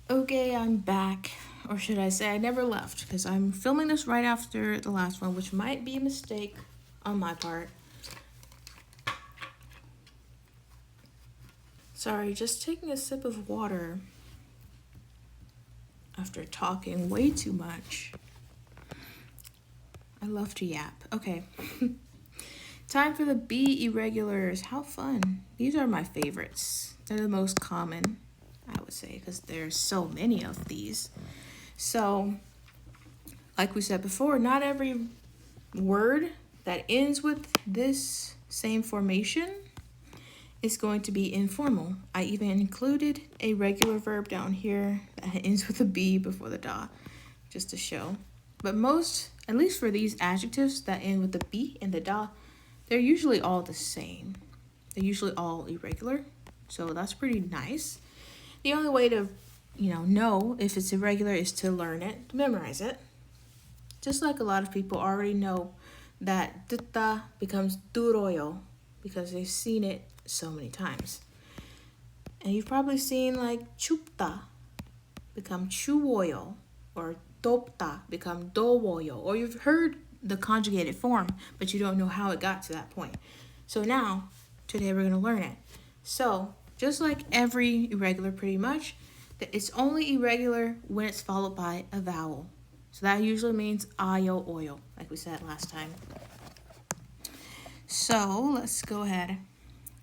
Okay, I'm back. Or should I say I never left, because I'm filming this right after the last one, which might be a mistake on my part. Sorry, just taking a sip of water after talking way too much. I love to yap. Okay. Time for the B irregulars. How fun. These are my favorites. They're the most common, I would say, because there's so many of these. So, like we said before, not every word that ends with this same formation is going to be informal. I even included a regular verb down here that ends with a B before the da, just to show. But most, at least for these adjectives that end with the B and the da, they're usually all the same. They're usually all irregular, so that's pretty nice. The only way to, know if it's irregular is to learn it, to memorize it. Just like a lot of people already know that 듣다 becomes 들어요 because they've seen it so many times. And you've probably seen like 춥다 become 추워요, or 덥다 become 더워요, or you've heard the conjugated form, but you don't know how it got to that point. So now, today we're going to learn it. So, just like every irregular pretty much, it's only irregular when it's followed by a vowel. So that usually means ayo, oyo, like we said last time. So, let's go ahead.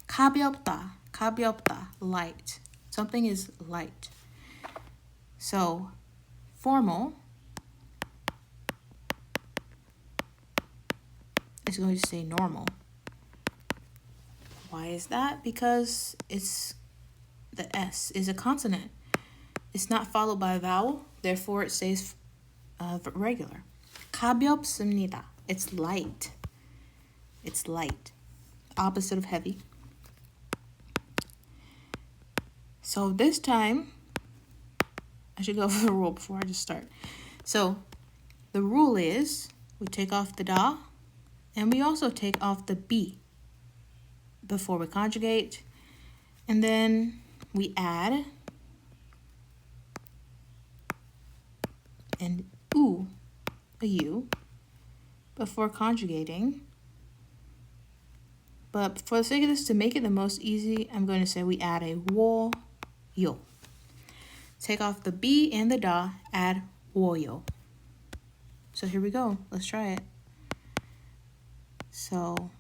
가볍다, 가볍다, light. Something is light. So, formal is going to say normal. Why is that? Because the S is a consonant. It's not followed by a vowel, therefore it says regular. 가볍습니다. It's light. It's light. Opposite of heavy. So this time, I should go over the rule before I just start. So the rule is we take off the da, and we also take off the B before we conjugate, and then we add an U, a U, before conjugating. But for the sake of this, to make it the most easy, I'm going to say we add a wo, yo. Take off the B and the da, add woyo. So here we go. Let's try it. So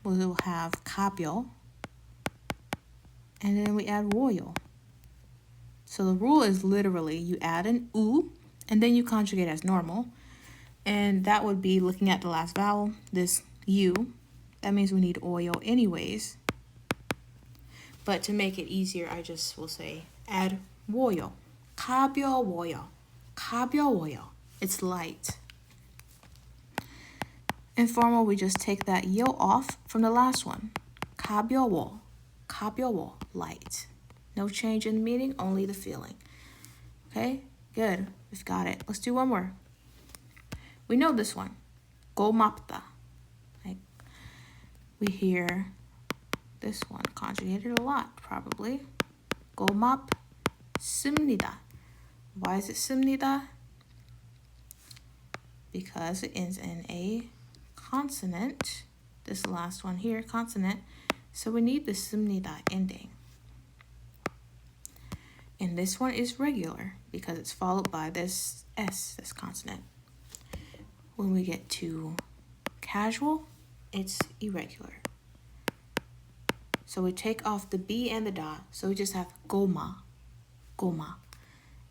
we'll have 가벼, and then we add woyo. So the rule is literally you add an U, and then you conjugate as normal. And that would be looking at the last vowel, this U. That means we need oyo anyways. But to make it easier, I just will say add woyo. 가벼워요. 가벼워요. It's light. Informal, we just take that yo off from the last one. 가벼워. 가벼워. Light. No change in the meaning, only the feeling. Okay? Good. We've got it. Let's do one more. We know this one. 고맙다. We hear this one conjugated a lot, probably. 고맙습니다. Why is it 습니다? Because it ends in a consonant. This last one here, consonant. So we need the 습니다 ending. And this one is regular because it's followed by this S, this consonant. When we get to casual, it's irregular. So we take off the B and the da. So we just have goma, goma.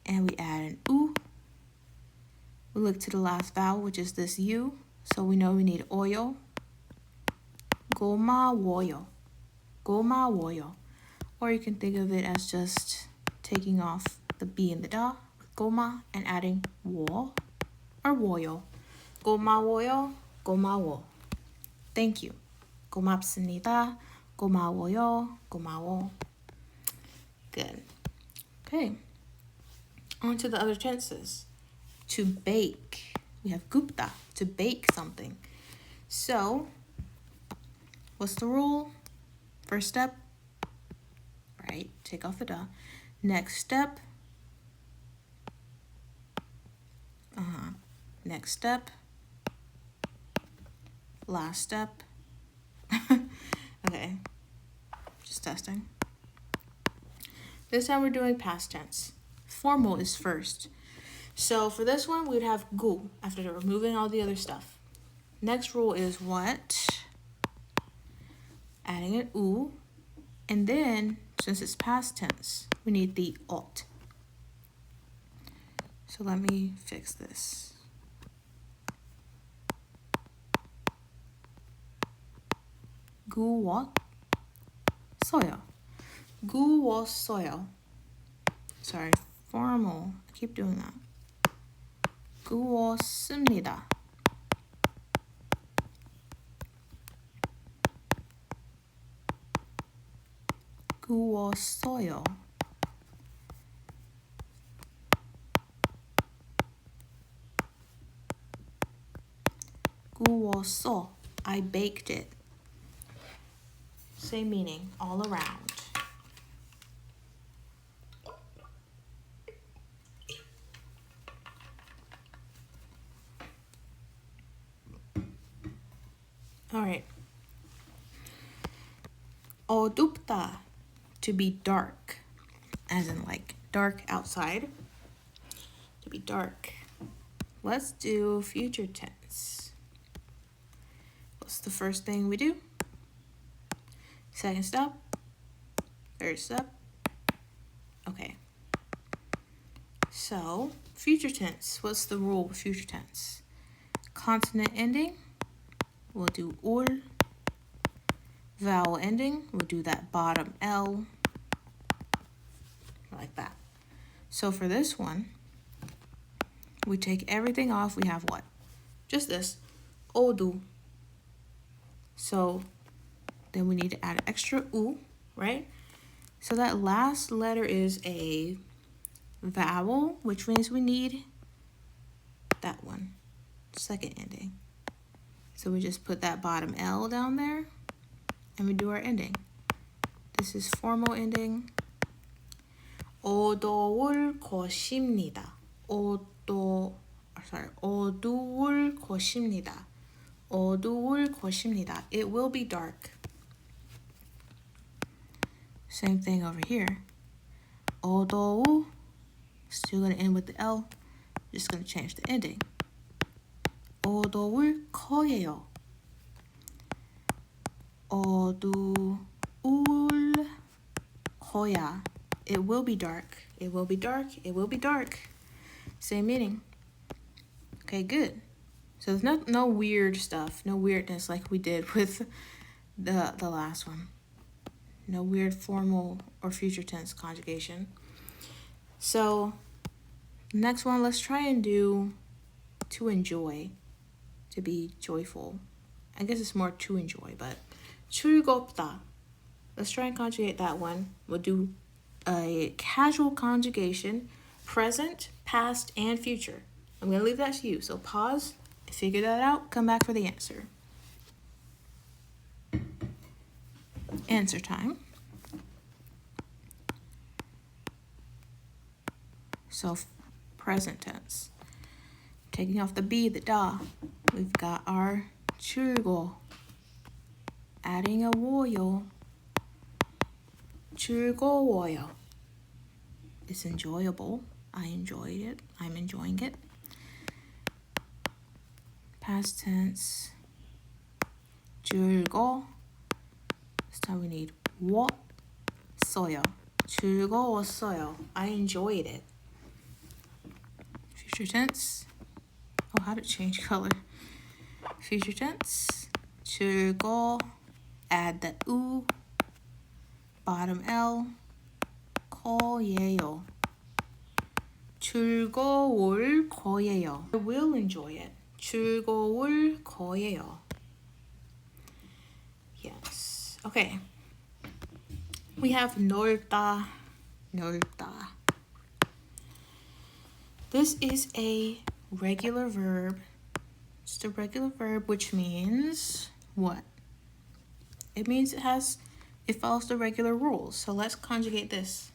And we add an U. We look to the last vowel, which is this U. So we know we need oyo. 고마워요. 고마워요. Or you can think of it as just taking off the B and the da, goma, and adding wo or woyo. 고마워요. 고마워. Thank you. 고맙습니다. 고마워요. 고마워. Good. Okay. On to the other tenses. To bake. We have 굽다, to bake something. So, what's the rule? First step, right? Take off the da. next step, next step, last step. Okay, just testing. This time we're doing past tense. Formal is first. So for this one, we would have gu after removing all the other stuff. Next rule is what? Adding an u. And then, since it's past tense, we need the ot. So let me fix this. 구웠어요. 구웠어요. Sorry, formal. I keep doing that. 구웠습니다. 구웠어요. 구웠어. I baked it. Same meaning all around. All right. 어둡다, to be dark, as in like dark outside. To be dark. Let's do future tense. What's the first thing we do? Second step? Third step? Okay. So, future tense. What's the rule with future tense? Consonant ending, we'll do ul. Vowel ending, we'll do that bottom L. Like that. So for this one, we take everything off. We have what? Just this. 어두. So then we need to add an extra u, right? So that last letter is a vowel, which means we need that one, second ending. So we just put that bottom L down there and we do our ending. This is formal ending. 어두울 것입니다. 어두울 것입니다. 어두울 것입니다. It will be dark. Same thing over here. 어두우, still going to end with the L. Just going to change the ending. 어두울 거예요. 어두울 거야. It will be dark. It will be dark. It will be dark. Same meaning. Okay, good. So there's no weird stuff, no weirdness like we did with the last one. No weird formal or future tense conjugation. So next one, let's try and do to enjoy, to be joyful. I guess it's more to enjoy, but 즐겁다. Let's try and conjugate that one. We'll do a casual conjugation, present, past, and future. I'm going to leave that to you. So pause, figure that out, come back for the answer. Answer time. So present tense. Taking off the B, the da, we've got our 즐거. Adding a woyo. 즐거워요. It's enjoyable. I enjoyed it. I'm enjoying it. Past tense. 즐거. This time we need 왔어요. 즐거웠어요. I enjoyed it. Future tense. Oh, how did it change color? Future tense. 즐거. Add the u. Bottom L. 거예요. 즐거울 거예요. I will enjoy it. 즐거울 거예요. Yes. Okay. We have 넓다. 넓다. This is a regular verb. Just a regular verb, which means what? It means it follows the regular rules. So let's conjugate this.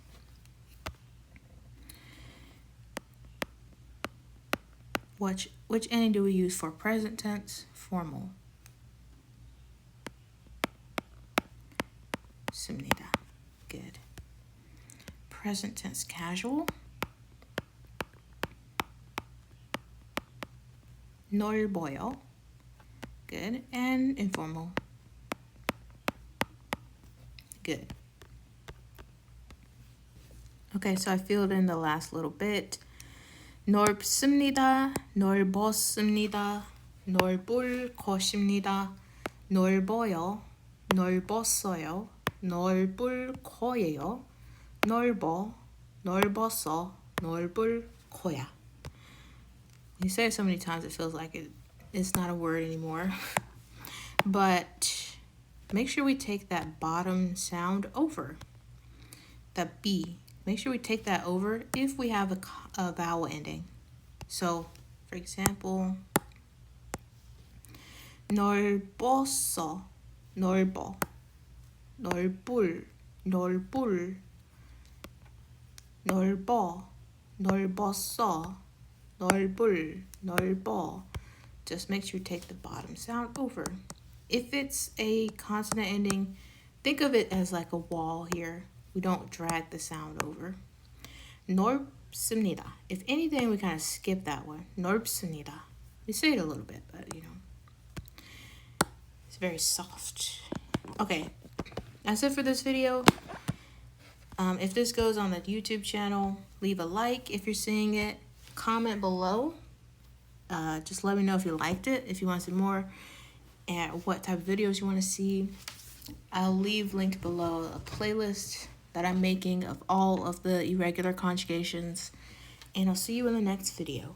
Which ending do we use for present tense? Formal. 습니다. Good. Present tense casual. 넓어요. Good. And informal. Good. Okay, so I filled in the last little bit. 넓습니다. 넓었습니다. 넓을 것입니다. 넓어요. 넓었어요. 넓을 거예요. 넓어. 넓었어. 넓을 거야. You say it so many times it feels like it's not a word anymore. But make sure we take that bottom sound over. That B. Make sure we take that over if we have a vowel ending. So, for example, 넓었어, 넓어, 넓을, 넓을, 넓어, 넓었어, 넓을, 넓어. Just make sure you take the bottom sound over. If it's a consonant ending, think of it as like a wall here. We don't drag the sound over. 넓습니다. If anything, we kind of skip that one. 넓습니다. We say it a little bit, but you know, it's very soft. Okay, that's it for this video. If this goes on the YouTube channel, leave a like if you're seeing it. Comment below. Just let me know if you liked it, if you want to see more, and what type of videos you want to see. I'll leave linked below a playlist that I'm making of all of the irregular conjugations, and I'll see you in the next video.